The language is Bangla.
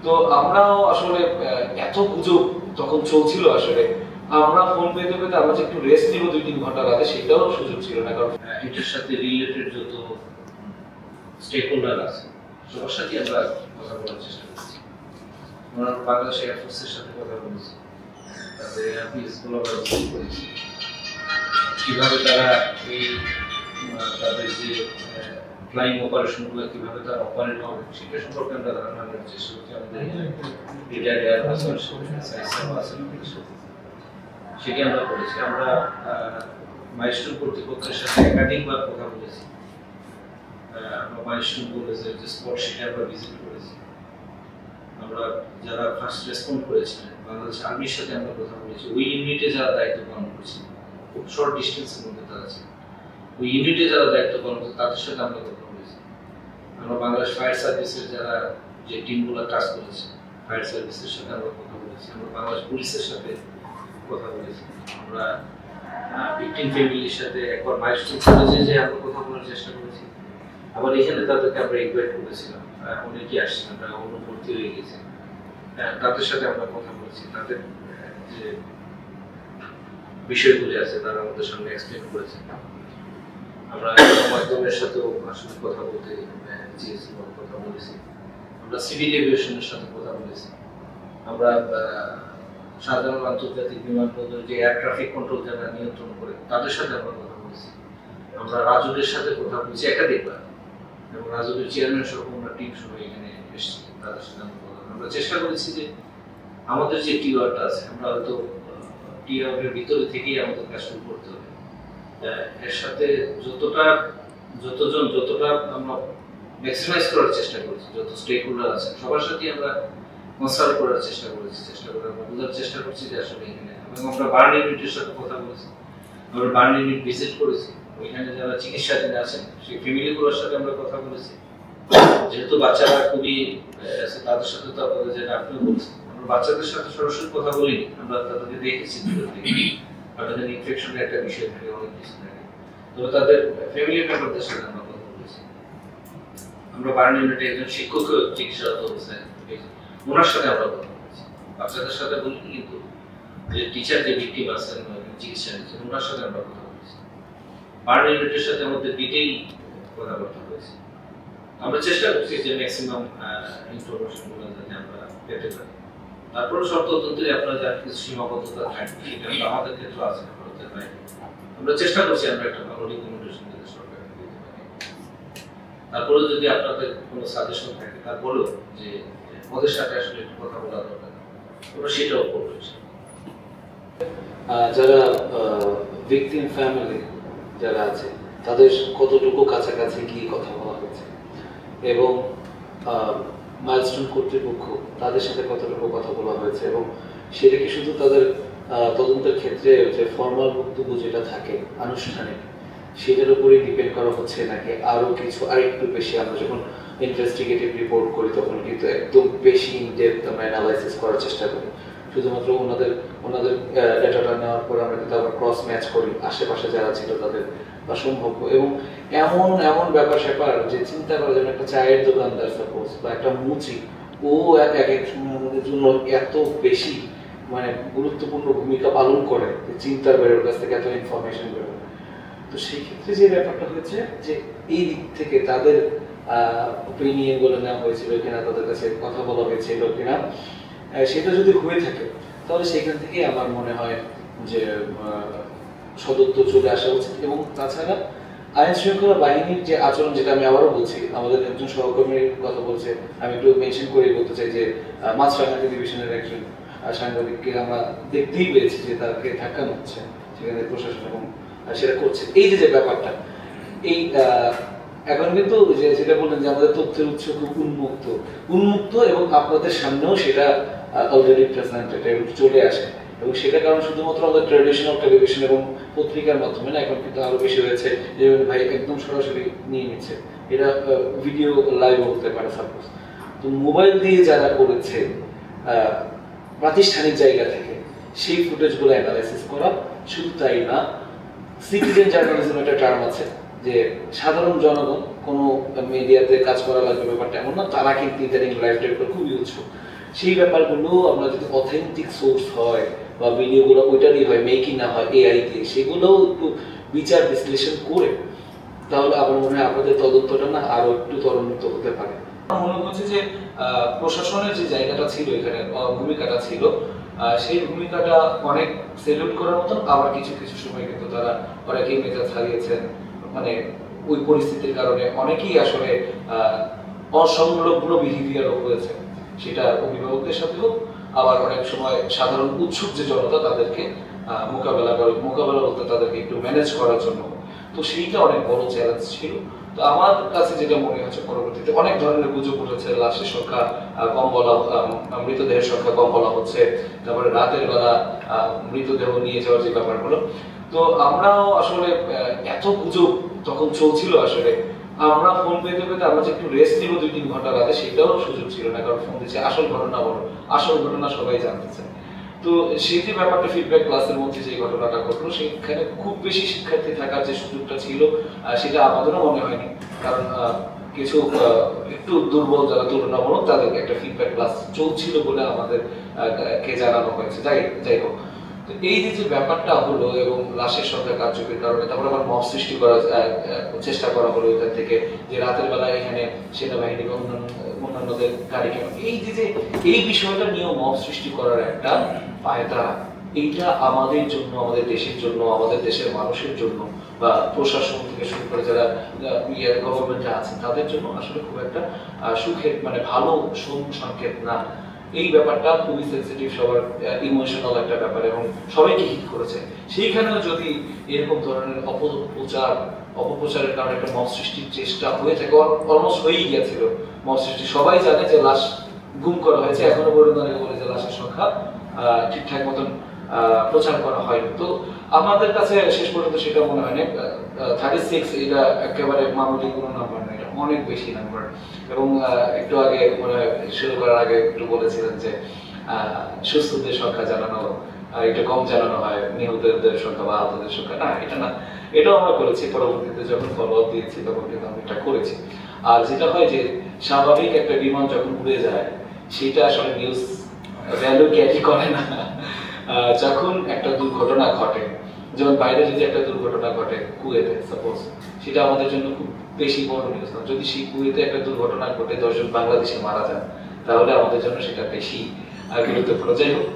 তো আমরাও আসলে এত গুজব তখন চলছিল আসলে আমরা ফোন পেতে পেতে আমরা যে একটু রেস্ট নিব 2-3 ঘন্টা রাতে সেটাও সুযোগ ছিল না, কারণ এটার সাথে রিলেটেড যত স্টেক হোল্ডার আছে সবার সাথে আমরা কথা বলার চেষ্টা করছি। আমরা বাংলাদেশ এয়ারফোর্সের সাথে কথা বলেছি, তাদের এয়ারপিএস গুলো আমরা ভিজিট করেছি, কিভাবে তারা এই তাদের যে ফ্লাইং অপারেশনগুলো কিভাবে তারা অপারেট হবে সেটা সম্পর্কে আমরা ধারণা নেওয়ার চেষ্টা করছি। আমাদের রিটায়ার্ড এয়ার পার্সোনাল সেটি আমরা করেছি। আমরা মাইলস্টোন কর্তৃপক্ষের সাথে একাধিকবার কথা বলেছি। আমরা মাইলস্টোন কলেজের যে স্পট সেটা আমরা ভিজিট করেছি। আমরা যারা ফার্স্ট রেসপন্ড করেছিলেন বাংলাদেশ আর্মির সাথে আমরা কথা বলেছি। ওই ইউনিটে যারা দায়িত্ব পালন করছে খুব শর্ট ডিস্টেন্সের মধ্যে তারা আছে, ওই ইউনিটে যারা দায়িত্ব পালন করছে তাদের সাথে আমরা কথা বলেছি। আমরা বাংলাদেশ ফায়ার সার্ভিসের যারা যে টিমগুলো কাজ করেছে ফায়ার সার্ভিসের সাথে আমরা কথা বলেছি। আমরা বাংলাদেশ পুলিশের সাথে কথা বলেছি। আমরা ভিকটিম ফ্যামিলির সাথে একবার মাইলস্টোন কলেজে যে আমরা কথা বলার চেষ্টা করেছি। আবার এখানে তাদেরকে আমরা ইনভাইট করেছিলাম, অনেকেই আসছেন, আমরা অনুভূতি হয়ে গেছি, তাদের সাথে আমরা কথা বলছি। তাদের যে বিষয়গুলি আছে তারা আমাদের সামনে এক্সপ্লেন করেছে। আমরা মাধ্যমের সাথেও আসলে কথা বলতে চেয়েছিলাম, কথা বলেছি। আমরা সিভিল এভিয়েশনের সাথে কথা বলেছি। আমরা সাধারণ আন্তর্জাতিক বিমানবন্দর যে এয়ার ট্রাফিক কন্ট্রোল যারা নিয়ন্ত্রণ করে তাদের সাথে আমরা কথা বলেছি। আমরা রাজুকের সাথে কথা বলেছি একাধিকবার, এবং রাজুকের চেয়ারম্যান সহ আমরা টিম সহ এখানে এসেছি, তাদের সাথে আমরা চেষ্টা করেছি যে আমাদের যে টিওয়ারটা আছে আমরা হয়তো টিওয়ারের ভিতরে থেকেই আমাদের কাজ শুরু করতে হবে। এর সাথে যতটা আমরা ম্যাক্সিমাইজ করার চেষ্টা করছি, যত স্টেক হোল্ডার আছে সবার সাথে আমরা কনসাল্ট করার চেষ্টা করেছি, আমরা বোঝার চেষ্টা করছি যে আসলে এখানে, এবং আমরা বার্ন ইউনিটের সাথে কথা বলেছি, আমরা বার্ন ইউনিট ভিজিট করেছি। ওইখানে যারা চিকিৎসাধীন আছেন সেই ফ্যামিলিগুলোর সাথে আমরা কথা বলেছি। যেহেতু বাচ্চারা খুবই আছে তাদের সাথে তো আপনাদের যেটা আপনিও বলছেন, আমরা বাচ্চাদের সাথে সরাসরি কথা বলিনি, আমরা তাদেরকে দেখেছি তাদের ইনফেকশনের একটা বিষয় থাকে, অনেক কিছু থাকে, তবে তাদের ফ্যামিলি মেম্বারদের সাথে আমরা কথা বলেছি। আমরা বার্ন ইউনিটে একজন শিক্ষকও চিকিৎসারত অবস্থায় ওনার সাথে আমরা কথা বলেছি, বাচ্চাদের সাথে বলিনি, কিন্তু যে টিচার যে ভিকটিম আছেন চিকিৎসা নিচ্ছেন ওনার সাথে আমরা কথা বলেছি। বার্ন ইউনিটের সাথে আমাদের ডিটেইল কথাবার্তা হয়েছে। আমরা চেষ্টা করছি যে ম্যাক্সিমাম ইনফরমেশনগুলো যাতে আমরা পেতে পারি। তারপরে শর্ততন্ত্রে আপনার যার কিছু সীমাবদ্ধতা থাকে সেটা আমাদের ক্ষেত্রে আছে, ভারতের বাইরে আমরা চেষ্টা করছি আমরা একটা ভালো রিকমেন্ডেশন দিতে সরকারকে দিতে পারি। তারপরে যদি আপনাদের কোনো সাজেশন থাকে তারপরেও যে ওদের সাথে আসলে একটু কথা বলা দরকার, আমরা সেটাও করবো। যারা ভিকটিম ফ্যামিলি যারা আছে তাদের কতটুকু কাছাকাছি গিয়ে কথা বলা হয়েছে, এবং মাইলস্টোন কর্তৃপক্ষ তাদের সাথে কতটুকু কথা বলা হয়েছে, এবং সেটা কি শুধু তাদের তদন্তের ক্ষেত্রে যে ফর্মাল বক্তব্য যেটা থাকে আনুষ্ঠানিক সেটার উপরেই ডিপেন্ড করা হচ্ছে, নাকি আরো কিছু আরেকটু বেশি আমরা যখন ইনভেস্টিগেটিভ রিপোর্ট করি তখন কিন্তু একদম বেশি ইনডেপথ আমরা অ্যানালাইসিস করার চেষ্টা করি। শুধুমাত্র ওনাদের ডেটাটা নেওয়ার পর আমরা কিন্তু আবার ক্রস ম্যাচ করি আশেপাশে যারা ছিল তাদের বা সম্ভাব্য, এবং এমন ব্যাপার স্যাপার যে চিন্তা করা যেন একটা চায়ের দোকানদার সাপোজ বা একটা মুচি, ও এক সময় আমাদের জন্য এত বেশি মানে গুরুত্বপূর্ণ ভূমিকা পালন করে যে চিন্তার বাইরের কাছ থেকে এত ইনফরমেশন বেরোয়। তো সেই ক্ষেত্রে যে ব্যাপারটা হয়েছে যে এই দিক থেকে তাদের ওপিনিয়ন গুলো নেওয়া হয়েছিল কিনা, তাদের কাছে কথা বলা হয়েছিল কিনা, সেটা যদি হয়ে থাকে তাহলে সেখান থেকে আমার মনে হয় যে সদুত্তর চলে আসা উচিত। এবং তাছাড়া আইন শৃঙ্খলা বাহিনীর যে আচরণ, যেটা আমি আবারও বলছি, আমাদের একজন সহকর্মীর কথা বলছে, আমি একটু মেনশন করে বলতে চাই যে মাছরাঙা টেলিভিশনের একজন সাংবাদিককে আমরা দেখতেই পেয়েছি যে তাকে ধাক্কানো হচ্ছে সেখানে প্রশাসন, এবং সেটা করছে। এই যে ব্যাপারটা এই এখন কিন্তু যেটা বললেন যে আমাদের তথ্যের উৎস খুব উন্মুক্ত এবং আপনাদের সামনেও সেটা অলরেডি প্রেজেন্টেড এবং চলে আসে, এবং সেটা কারণ শুধুমাত্র আমাদের ট্র্যাডিশনাল টেলিভিশন এবং পত্রিকার মাধ্যমে না, এখন কিন্তু আরো বেশি হয়েছে যে ভাই একদম সরাসরি নিয়ে নিচ্ছে, এটা ভিডিও লাইভ হতে পারে সাপোজ। তো মোবাইল দিয়ে যারা করেছে প্রাতিষ্ঠানিক জায়গা থেকে সেই ফুটেজগুলো অ্যানালাইসিস করা, শুধু তাই না, সিটিজেন জার্নালিজম একটা টার্ম আছে যে সাধারণ জনগণ কোনো মিডিয়াতে কাজ করা লাগবে ব্যাপারটা এমন না, তারা কিন্তু ইদানিং লাইভ টাইপের খুবই উৎসুক। সেই ব্যাপারগুলো আমরা যদি অথেন্টিক সোর্স হয় বা ভিডিওগুলো ওইটারই হয়, মেকিং না হয় এআই দিয়ে, সেগুলোও একটু বিচার বিশ্লেষণ করে তাহলে আমার মনে হয় আপনাদের তদন্তটা না আরো একটু ত্বরান্বিত হতে পারে। আমার মনে হচ্ছে যে প্রশাসনের যে জায়গাটা ছিল এখানে, ভূমিকাটা ছিল, সেই ভূমিকাটা অনেক সেলুট করার মতন, আবার কিছু কিছু সময় কিন্তু তারা অনেকেই মেজাজ হারিয়েছেন, মানে ওই পরিস্থিতির কারণে অনেকেই আসলে অসংলগ্ন বিহেভিয়ারও হয়েছে, সেটা অভিভাবকদের সাথে হোক, আবার অনেক সময় সাধারণ উৎসুক যে জনতা তাদেরকে মোকাবেলা বলতে তাদেরকে একটু ম্যানেজ করার জন্য। তো সেইটা অনেক বড় চ্যালেঞ্জ ছিল। তো আমার কাছে যেটা মনে হচ্ছে, পরবর্তীতে অনেক ধরনের গুজব উঠেছে, লাশের সংখ্যা কম বলা, মৃতদেহের সংখ্যা কম বলা হচ্ছে, তারপরে রাতের বেলা মৃতদেহ নিয়ে যাওয়ার যে ব্যাপারগুলো। তো আমরাও আসলে এত গুজব তখন চলছিল, আসলে আমরা ফোন পেতে পেতে আমরা যে একটু রেস্ট নিব 2-3 ঘন্টা রাতে, সেটাও সুযোগ ছিল না, কারণ ফোন দিচ্ছে আসল ঘটনা বলো, আসল ঘটনা সবাই জানতে চায়। তো সেই যে ব্যাপারটা, ফিডব্যাক ক্লাসের মধ্যে যে ঘটনাটা ঘটলো, সেখানে খুব বেশি শিক্ষার্থী থাকার যে সুযোগটা ছিল সেটা আমাদেরও মনে হয়নি, কারণ কিছু একটু দুর্বল যারা তুলনামূলক তাদেরকে একটা ফিডব্যাক ক্লাস চলছিল বলে আমাদের কে জানানো হয়েছে। যাই হোক, তো এই যে ব্যাপারটা হলো এবং লাশের সংখ্যা কারচুপির কারণে তারপর আবার মব সৃষ্টি করার চেষ্টা করা হলো এখান থেকে, যে রাতের বেলা এখানে সেনাবাহিনী বা অন্যান্যদের গাড়ি কেন, এই বিষয়টা নিয়েও মব সৃষ্টি করার একটা পায়তারা, এইটা আমাদের জন্য, আমাদের দেশের জন্য, আমাদের দেশের মানুষের জন্য বা প্রশাসন থেকে শুরু করে যারা গভর্নমেন্টে আছেন তাদের জন্য আসলে খুব একটা সুখের, মানে ভালো সংকেত না। এই ব্যাপারটা খুবই সেন্সিটিভ, সবার ইমোশনাল একটা ব্যাপার এবং সবাইকে হিট করেছে। সেইখানেও যদি এরকম ধরনের অপপ্রচারের কারণে একটা মব সৃষ্টির চেষ্টা হয়ে থাকে, অলমোস্ট হয়েই গিয়েছিল মব সৃষ্টি। সবাই জানে যে লাশ গুম করা হয়েছে, এখনো পর্যন্ত বলে যে লাশের সংখ্যা ঠিকঠাক মতন প্রচার করা হয়নি। তো আমাদের কাছে শেষ পর্যন্ত সেটা মনে হয় না 36 এটা একেবারে মামুলি কোনো নাম্বার না, এটা অনেক বেশি নাম্বার। এবং একটু আগে মনে হয় শুরু করার আগে একটু বলেছিলেন যে সুস্থদের সংখ্যা জানানো এটা কম জানানো হয়, নিহতদের সংখ্যা বা আহতদের সংখ্যা না, এটা না, এটাও আমরা করেছি। পরবর্তীতে যখন ফলো আপ দিয়েছি তখন কিন্তু আমি এটা করেছি। আর যেটা হয় যে স্বাভাবিক একটা বিমান যখন উড়ে যায় সেটা আসলে নিউজ ভ্যালু ক্যারি করে না। যখন একটা দুর্ঘটনা ঘটে, যেমন বাইরে যদি একটা দুর্ঘটনা ঘটে কুয়েতে সাপোজ, সেটা আমাদের জন্য খুব বেশি বড় নিউজ না। যদি সেই কুয়েতে একটা দুর্ঘটনা ঘটে 10 জন বাংলাদেশি মারা যান, তাহলে আমাদের জন্য সেটা বেশি গুরুত্বপূর্ণ। যাই হোক,